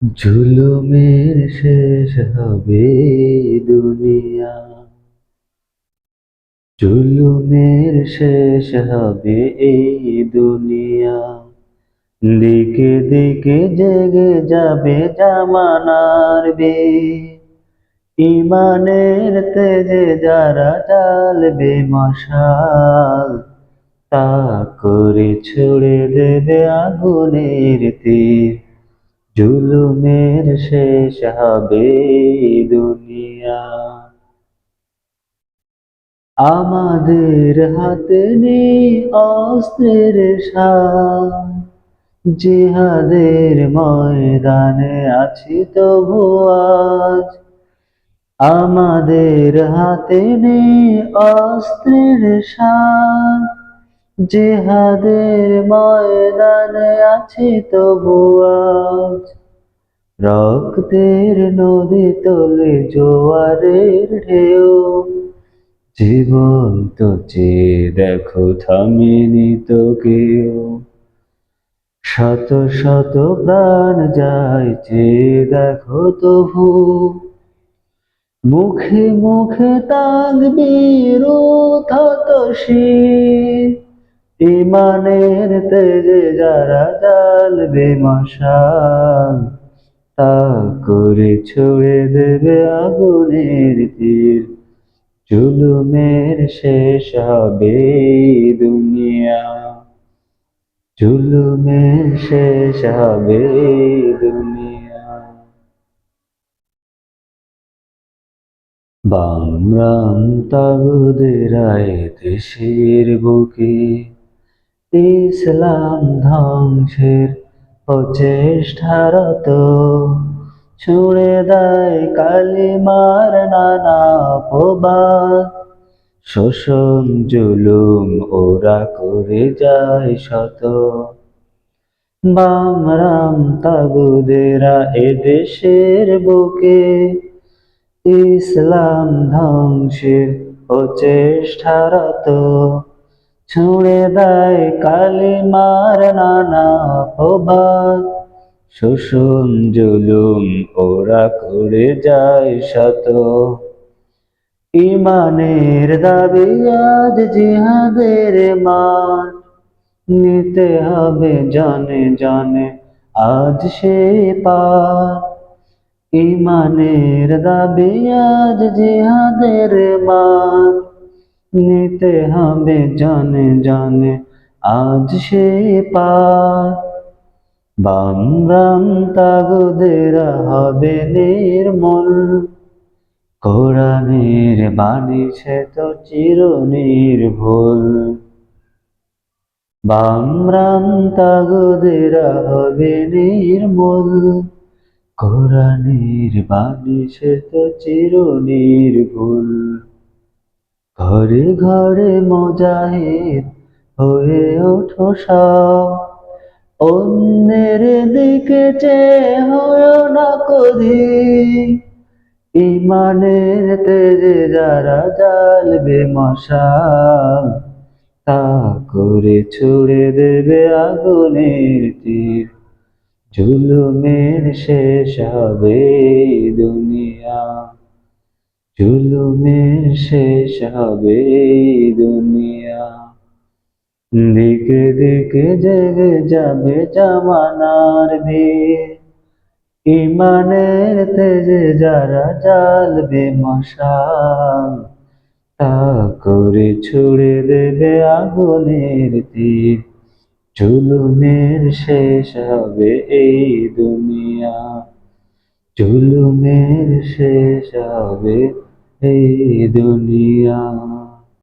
জুলুমের শেষ হবে দুনিয়া, জুলুমের শেষ হবে এই দুনিয়া। দিকে দিকে জেগে যাবে জামানার ইমানের তেজে যারা জ্বালবে মশাল, তা করে ছুড়ে দেবে আগুনের তীর। জুলুমের শেষ হবে দুনিয়া। আমাদের হাতে নেই অস্ত্রের সাজ, জিহাদের ময়দানে আছি তবু আজ। আমাদের হাতে নেই অস্ত্রের সাজ, জিহাদের ময়দানে আছি তবু আজ। রক্তের নদী তোলে জোয়ারের ঢেউ, জীবন তো চেয়ে দেখো থামেনি তো কেউ। শত শত প্রাণ যায় চেয়ে দেখো তবু, মুখে মুখে তাকবীর উদ্ধত শির। ইমানের তেজে যারা জ্বালবে মশাল, তা করে ছুড়ে দেবে আগুনের তীর। জুলুমের শেষ হবে দুনিয়া, জুলুমের শেষ হবে দুনিয়া। বামরাম তাগুদেরা এ দেশের বুকে ইসলাম ধ্বংসের প্রচেষ্টারত, ছুঁড়ে দেয় কালিমার নানা অপবাদ। শোষণ জুলুম ওরা করে যায় শত, বামরাম তাগুদেরা এদেশের বুকে ইসলাম ধ্বংসের প্রচেষ্টারত, ছুঁড়ে দেয় কালিমার নানা অপবাদ। শোষণ জুলুম ওরা করে যায় শত, ইমানের দাবি আজ জিহাদের মাঠ। নিতে হবে জনে জনে আজ সে পার, ইমানের দাবি আজ জিহাদের মাঠ। নিতে হবে জনে জনে আজ সে পার। বামরাম তাগুদেরা হবে নির্মূল, কোরআনের বাণী সে তো চির নির্ভুল। বামরাম তাগুদেরা হবে নির্মূল, কোরআনের বাণী সে তো চির নির্ভুল। ঘরে ঘরে মুজাহিদ হয়ে ওঠো সব, অন্যের দিকে চেয়ে হয় না কদিন। ইমানের তেজে যারা জ্বালবে মশাল, তা করে ছুড়ে দেবে আগুনের তীর। জুলুমের শেষ হবে দুনিয়া, জুলুমের শেষ হবে দুনিয়া। দিকে দিকে জেগে যাবে জামানার বীর, ইমানের তেজে যারা জ্বালবে মশাল, তা করে ছুড়ে দেবে আগুনের তীর। জুলুমের শেষ হবে এই দুনিয়া, জুলুমের শেষ হবে এই দুনিয়া।